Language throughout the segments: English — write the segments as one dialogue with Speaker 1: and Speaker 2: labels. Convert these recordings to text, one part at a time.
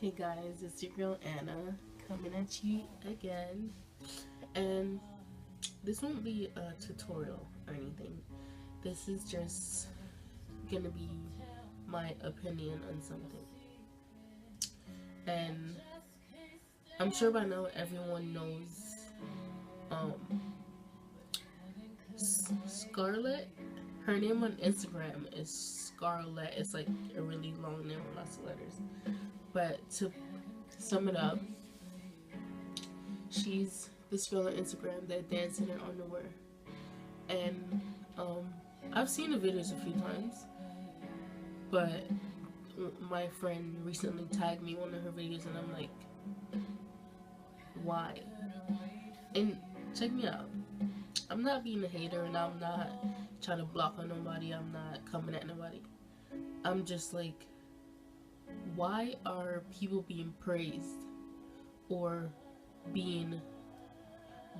Speaker 1: Hey guys, it's your girl Anna coming at you again. And this won't be a tutorial or anything. This is just gonna be my opinion on something. And I'm sure by now everyone knows um Scarlett. Her name on Instagram is Scarlett. It's like a really long name with lots of letters. But to sum it up, she's this girl on Instagram that dancing in her underwear. And I've seen the videos a few times, but my friend recently tagged me one of her videos, and I'm like, why? And check me out. I'm not being a hater, and I'm not trying to block on nobody. I'm not coming at nobody. I'm just like, why are people being praised or being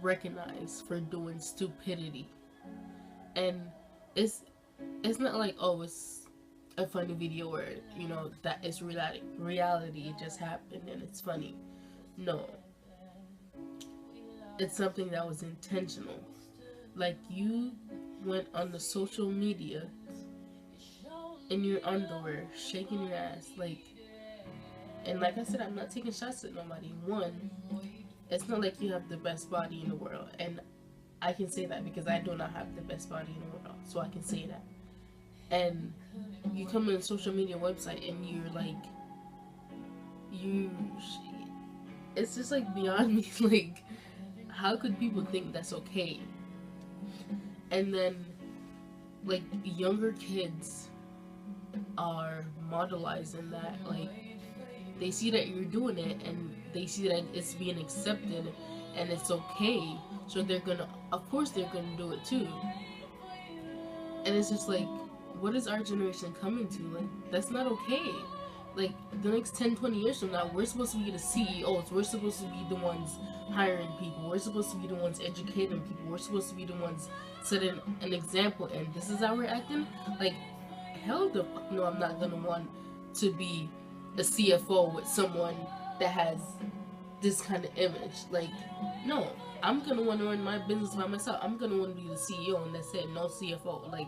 Speaker 1: recognized for doing stupidity? And it's not like, oh, it's a funny video where that is reality, it just happened and it's funny. No, it's something that was intentional. Like, you went on the social media in your underwear shaking your ass, like, and like I said, I'm not taking shots at nobody. One, it's not like you have the best body in the world, and I can say that because I do not have the best body in the world, so I can say that. And you come on a social media website and you're like, you, it's just like beyond me. Like, how could people think that's okay? And then, like, younger kids are modelizing that. Like, they see that you're doing it and they see that it's being accepted and it's okay, so they're gonna, of course they're gonna do it too. And it's just like, what is our generation coming to? Like, that's not okay. Like, the next 10-20 years from now, we're supposed to be the CEOs, we're supposed to be the ones hiring people, we're supposed to be the ones educating people, we're supposed to be the ones setting an example, and this is how we're acting? Like, hell the fuck no, I'm not gonna want to be a CFO with someone that has this kind of image. Like, no, I'm gonna want to run my business by myself. I'm gonna want to be the CEO, and that's it, no CFO. Like,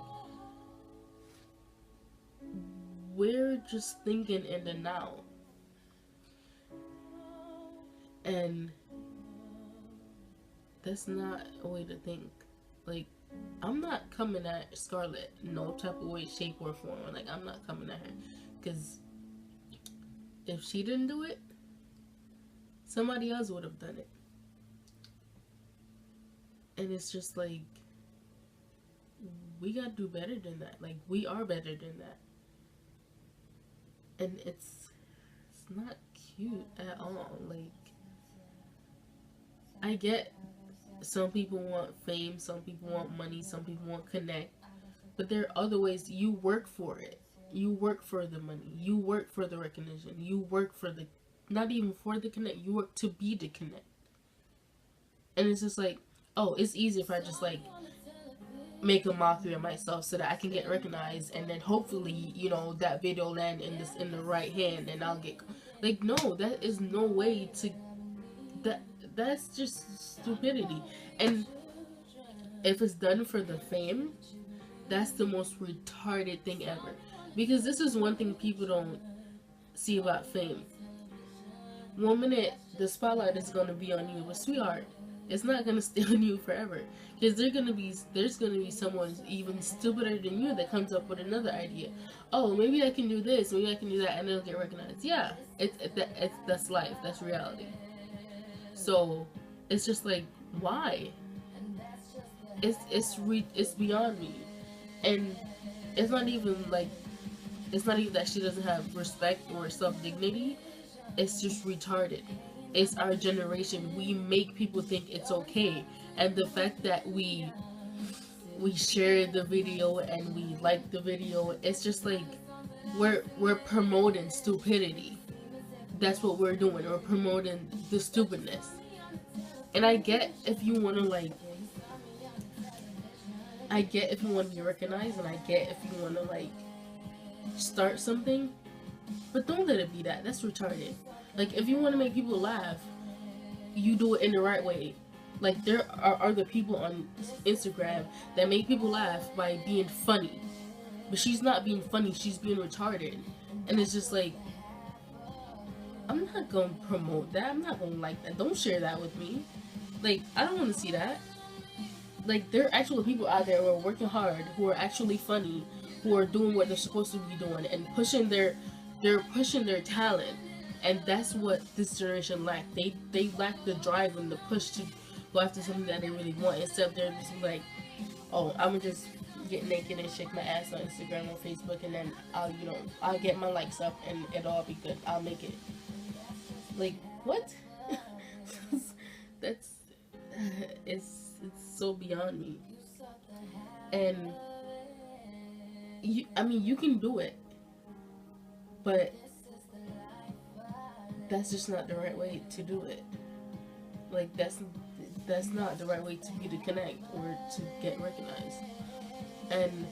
Speaker 1: we're just thinking in the now, and that's not a way to think. Like, I'm not coming at Scarlett no type of way, shape, or form. Like, I'm not coming at her, because if she didn't do it, somebody else would have done it. And it's just like, we gotta do better than that. Like, we are better than that. And it's not cute at all. Like, I get some people want fame, some people want money, some people want connect, but there are other ways. You work for it. You work for the money. You work for the recognition. You work for the, not even for the connect, you work to be the connect. And it's just like, oh, it's easy if I just like make a mockery of myself so that I can get recognized, and then hopefully, that video land in the right hand and I'll get, like, no, that is no way to, that's just stupidity. And if it's done for the fame, that's the most retarded thing ever. Because this is one thing people don't see about fame. One minute the spotlight is gonna be on you, but sweetheart, it's not gonna stay on you forever. Because there's gonna be someone even stupider than you that comes up with another idea. Oh, maybe I can do this, maybe I can do that, and it'll get recognized. Yeah, that's life, that's reality. So it's just like, why? It's beyond me. And it's not even like, it's not even that she doesn't have respect or self-dignity. It's just retarded. It's our generation. We make people think it's okay. And the fact that we share the video and we like the video, it's just like, we're promoting stupidity. That's what we're doing. We're promoting the stupidness. And I get if you want to, like, I get if you want to be recognized, and I get if you want to, like, start something, but don't let it be that. That's retarded. Like, if you want to make people laugh, you do it in the right way. Like, there are other people on Instagram that make people laugh by being funny, but she's not being funny, she's being retarded. And it's just like, I'm not gonna promote that, I'm not gonna like that, don't share that with me. Like, I don't want to see that. Like, there are actual people out there who are working hard, who are actually funny, who are doing what they're supposed to be doing and they're pushing their talent. And that's what this generation lack. They lack the drive and the push to go after something that they really want. Instead, they're just like, oh, I'm gonna just get naked and shake my ass on Instagram or Facebook, and then I'll get my likes up and it'll all be good. I'll make it. Like, what? That's it's so beyond me. And you can do it, but that's just not the right way to do it. Like, that's not the right way to be to connect or to get recognized. And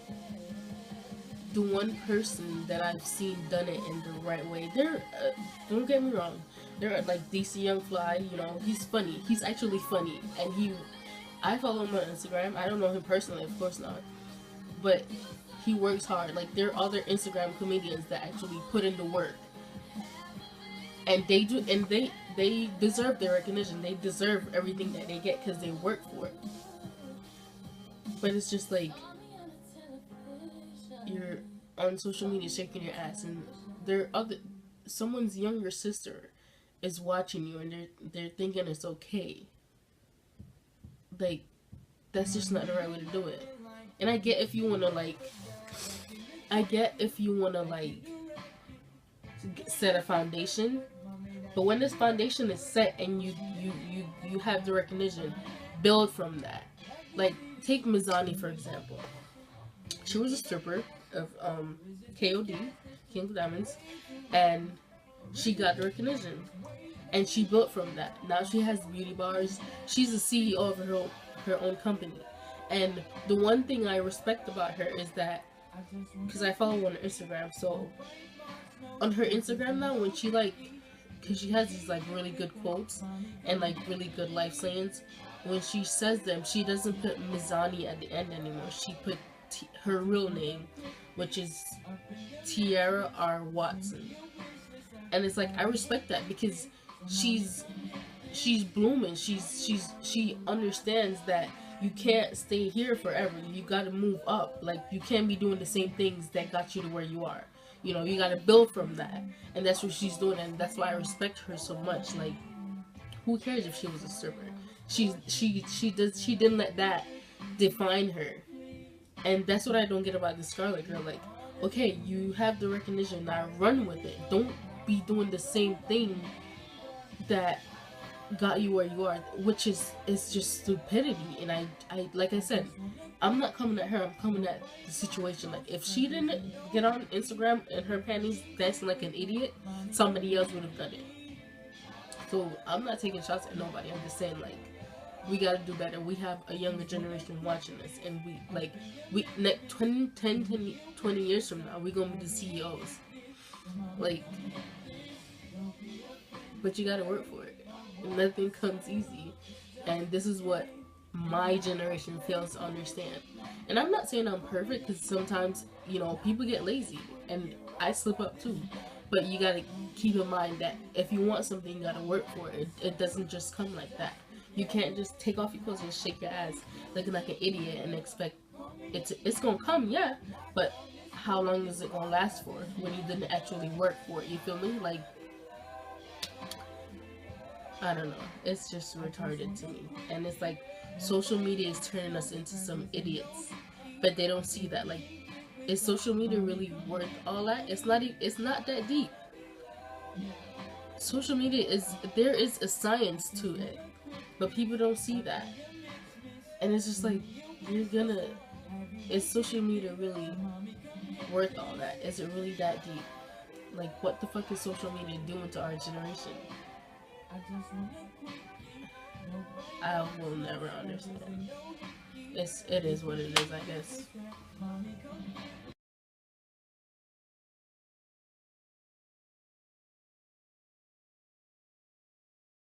Speaker 1: the one person that I've seen done it in the right way, don't get me wrong, there are like DC Young Fly, he's funny. He's actually funny, and I follow him on Instagram. I don't know him personally, of course not, but he works hard. Like, there are other Instagram comedians that actually put in the work, and they do, and they deserve their recognition. They deserve everything that they get because they work for it. But it's just like, you're on social media shaking your ass, and someone's younger sister is watching you, and they're thinking it's okay. Like, that's just not the right way to do it. And I get if you wanna set a foundation, but when this foundation is set and you have the recognition, build from that. Like, take Mizani for example. She was a stripper of KOD, King of Diamonds, and she got the recognition, and she built from that. Now she has beauty bars. She's the CEO of her own company. And the one thing I respect about her is that, because I follow her on Instagram, so on her Instagram now, when she because she has these really good quotes and really good life sayings, when she says them, she doesn't put Mizani at the end anymore. She put her real name, which is Tiara R. Watson. And it's I respect that, because she's blooming. She understands that you can't stay here forever. You gotta move up. Like, you can't be doing the same things that got you to where you are. You gotta build from that. And that's what she's doing, and that's why I respect her so much. Like, who cares if she was a stripper? She didn't let that define her. And that's what I don't get about the Scarlet Girl. Like, okay, you have the recognition, now run with it. Don't be doing the same thing that got you where you are, which is just stupidity. And I like I said, I'm not coming at her, I'm coming at the situation. Like, if she didn't get on Instagram in her panties dancing like an idiot, somebody else would have done it. So I'm not taking shots at nobody. I'm just saying, we gotta do better. We have a younger generation watching us, and we 20 years from now, we're gonna be the CEOs. But you gotta work for it. Nothing comes easy, and this is what my generation fails to understand. And I'm not saying I'm perfect, because sometimes people get lazy, and I slip up too. But you gotta keep in mind that if you want something, you gotta work for it. It doesn't just come like that. You can't just take off your clothes and shake your ass looking like an idiot and expect it's gonna come, yeah, but how long is it gonna last for when you didn't actually work for it? You feel me? I don't know. It's just retarded to me. And it's social media is turning us into some idiots, but they don't see that. Is social media really worth all that? It's not that deep. Social media there is a science to it, but people don't see that. And it's just is social media really worth all that? Is it really that deep? What the fuck is social media doing to our generation? I will never understand. It is what it is, I guess.